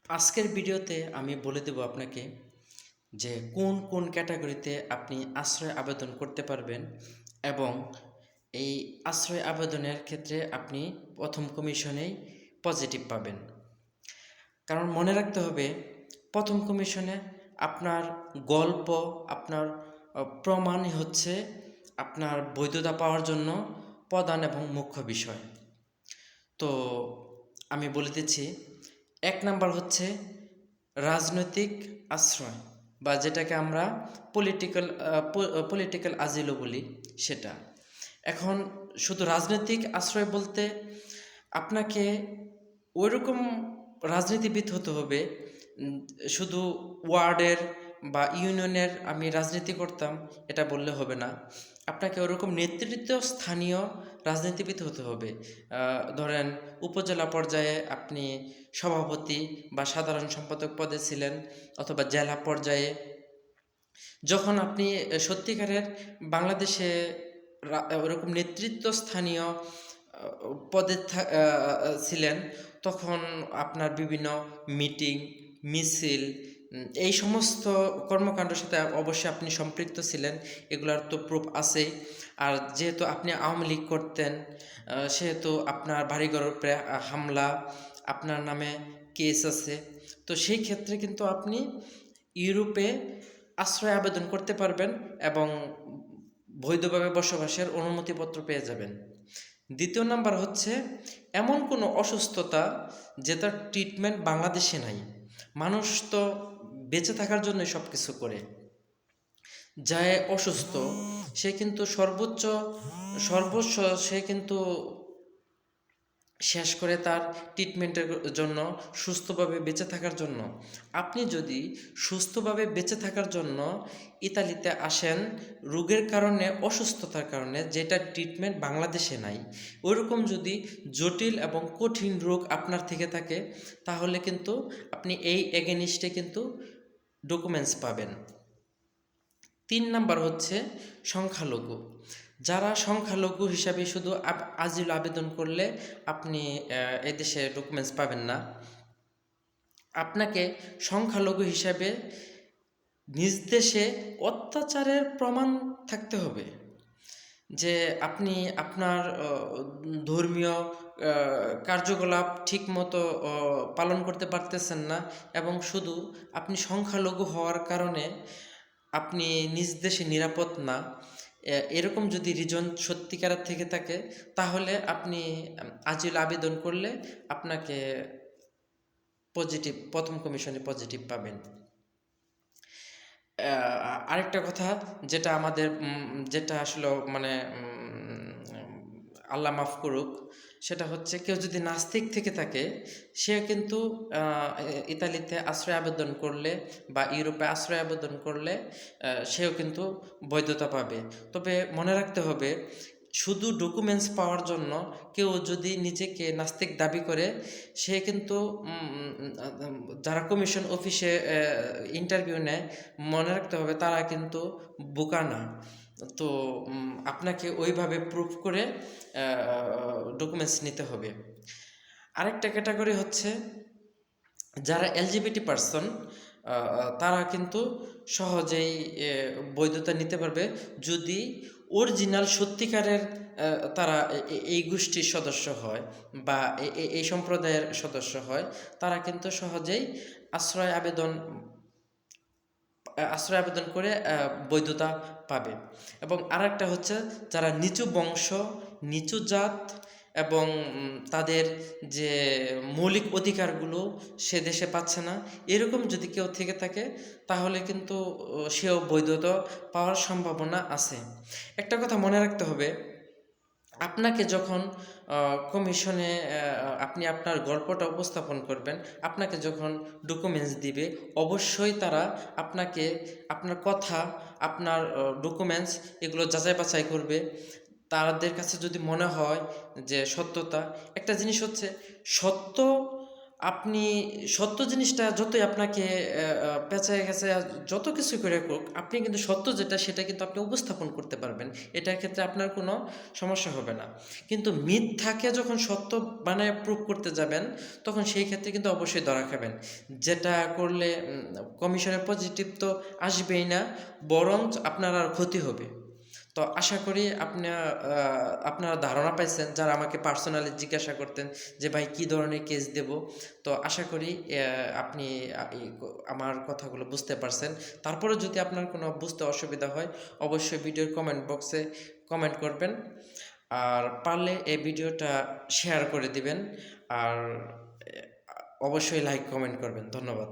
আজকের ভিডিওতে আমি বলে দেব আপনাকে যে কোন কোন ক্যাটাগরিতে আপনি আশ্রয় আবেদন করতে পারবেন এবং এই আশ্রয় আবেদনের ক্ষেত্রে আপনি প্রথম কমিশনেই পজিটিভ পাবেন। কারণ মনে রাখতে হবে, প্রথম কমিশনে আপনার গল্প, আপনার প্রমাণই হচ্ছে আপনার বৈধতা পাওয়ার জন্য প্রধান এবং মুখ্য বিষয়। তো আমি বলে দিচ্ছি, ১ নাম্বার হচ্ছে রাজনৈতিক আশ্রয়, বা যেটাকে আমরা পলিটিক্যাল আজিলও বলি সেটা। এখন শুধু রাজনৈতিক আশ্রয় বলতে আপনাকে ওইরকম রাজনীতিবিদ হতে হবে। উম, শুধু ওয়ার্ডের বা ইউনিয়নের আমি রাজনীতি করতাম এটা বললে হবে না, আপনাকে ওরকম নেতৃত্ব স্থানীয় রাজনীতিবিদ হতে হবে। ধরেন উপজেলা পর্যায়ে আপনি সভাপতি বা সাধারণ সম্পাদক পদে ছিলেন, অথবা জেলা পর্যায়ে যখন আপনি সত্যিকারের বাংলাদেশে ওরকম নেতৃত্ব স্থানীয় পদে ছিলেন, তখন আপনার বিভিন্ন মিটিং, মিছিল, এই সমস্ত কর্মকাণ্ডের সাথে অবশ্যই আপনি সম্পৃক্ত ছিলেন, এগুলার তো প্রুফ আছেই। আর যেহেতু আপনি আওয়ামী লীগ করতেন, সেহেতু আপনার বাড়িঘরের উপরে হামলা, আপনার নামে কেস আছে। তো সেই ক্ষেত্রে কিন্তু আপনি ইউরোপে আশ্রয় আবেদন করতে পারবেন এবং বৈধভাবে বসবাসের অনুমতিপত্র পেয়ে যাবেন। দ্বিতীয় নাম্বার হচ্ছে এমন কোনো অসুস্থতা যেটার ট্রিটমেন্ট বাংলাদেশে নাই। মানুষ তো বেঁচে থাকার জন্য সব কিছু করে, যায় অসুস্থ সে কিন্তু সর্বোচ্চ সে কিন্তু শেষ করে তার ট্রিটমেন্টের জন্য, সুস্থভাবে বেঁচে থাকার জন্য। আপনি যদি সুস্থভাবে বেঁচে থাকার জন্য ইতালিতে আসেন রোগের কারণে, অসুস্থতার কারণে, যেটা ট্রিটমেন্ট বাংলাদেশে নাই, ওইরকম যদি জটিল এবং কঠিন রোগ আপনার থেকে থাকে, তাহলে কিন্তু আপনি এই এগেনিস্টে কিন্তু ডকুমেন্টস পাবেন। ৩ নাম্বার হচ্ছে সংখ্যালঘু। যারা সংখ্যালঘু হিসাবে শুধু আজিল আবেদন করলে আপনি এদেশে ডকুমেন্টস পাবেন না। আপনাকে সংখ্যালঘু হিসাবে নিজ দেশে অত্যাচারের প্রমাণ থাকতে হবে, যে আপনি আপনার ধর্মীয় কার্যকলাপ ঠিকমতো পালন করতে পারতেছেন না, এবং শুধু আপনি সংখ্যালঘু হওয়ার কারণে আপনি নিজ দেশে নিরাপদ না, এরকম যদি রিজন সত্যিকারের থেকে থাকে, তাহলে আপনি আজিল আবেদন করলে আপনাকে প্রথম কমিশনে পজিটিভ পাবেন। আরেকটা কথা, যেটা আমাদের যেটা আসলে মানে আল্লাহ মাফ করুক, সেটা হচ্ছে কেউ যদি নাস্তিক থেকে থাকে, সে কিন্তু ইতালিতে আশ্রয় আবেদন করলে বা ইউরোপে আশ্রয় আবেদন করলে সেও কিন্তু বৈধতা পাবে। তবে মনে রাখতে হবে, শুধু ডকুমেন্টস পাওয়ার জন্য কেউ যদি নিজেকে নাস্তিক দাবি করে, সে কিন্তু যারা কমিশন অফিসে ইন্টারভিউ নেয়, মনে রাখতে হবে তারা কিন্তু বোকা না। তো আপনাকে ওইভাবে প্রুফ করে ডকুমেন্টস নিতে হবে। আরেকটা ক্যাটাগরি হচ্ছে যারা এলজিবিটি পার্সন, তারা কিন্তু সহজেই বৈধতা নিতে পারবে যদি অরিজিনাল সত্যিকারের তারা এই গোষ্ঠীর সদস্য হয় বা এই সম্প্রদায়ের সদস্য হয়, তারা কিন্তু সহজেই আশ্রয় আবেদন করে বৈধতা পাবে। এবং আরেকটা হচ্ছে যারা নিচু বংশ, নিচু জাত এবং তাদের যে মৌলিক অধিকারগুলো সে দেশে পাচ্ছে না, এরকম যদি কেউ থেকে থাকে, তাহলে কিন্তু সেও বৈধতা পাওয়ার সম্ভাবনা আছে। একটা কথা মনে রাখতে হবে, আপনাকে যখন কমিশনে আপনি আপনার গল্পটা উপস্থাপন করবেন, আপনাকে যখন ডকুমেন্টস দিবে, অবশ্যই তারা আপনাকে আপনার কথা, আপনার ডকুমেন্টস এগুলো যাচাই বাছাই করবে। তাদের কাছে যদি মনে হয় যে সত্যতা, একটা জিনিস হচ্ছে সত্য আপনি সত্য জিনিসটা যতই আপনাকে পেঁচায় গেছে যত কিছু করে হোক, আপনি কিন্তু সত্য যেটা সেটা কিন্তু আপনি উপস্থাপন করতে পারবেন। এটার ক্ষেত্রে আপনার কোনো সমস্যা হবে না। কিন্তু মিথ্যাকে যখন সত্য বানায় প্রুভ করতে যাবেন, তখন সেই ক্ষেত্রে কিন্তু অবশ্যই ধরা খাবেন। যেটা করলে কমিশনের পজিটিভ তো আসবেই না, বরং আপনার আর ক্ষতি হবে। তো আশা করি আপনারা ধারণা পাইছেন, যারা আমাকে পার্সোনালি জিজ্ঞাসা করতেন যে ভাই কী ধরনের কেস দেব। তো আশা করি আপনি আমার কথাগুলো বুঝতে পারছেন। তারপরে যদি আপনার কোনো বুঝতে অসুবিধা হয়, অবশ্যই ভিডিওর কমেন্ট বক্সে কমেন্ট করবেন। আর পারলে এই ভিডিওটা শেয়ার করে দিবেন। আর অবশ্যই লাইক কমেন্ট করবেন। ধন্যবাদ।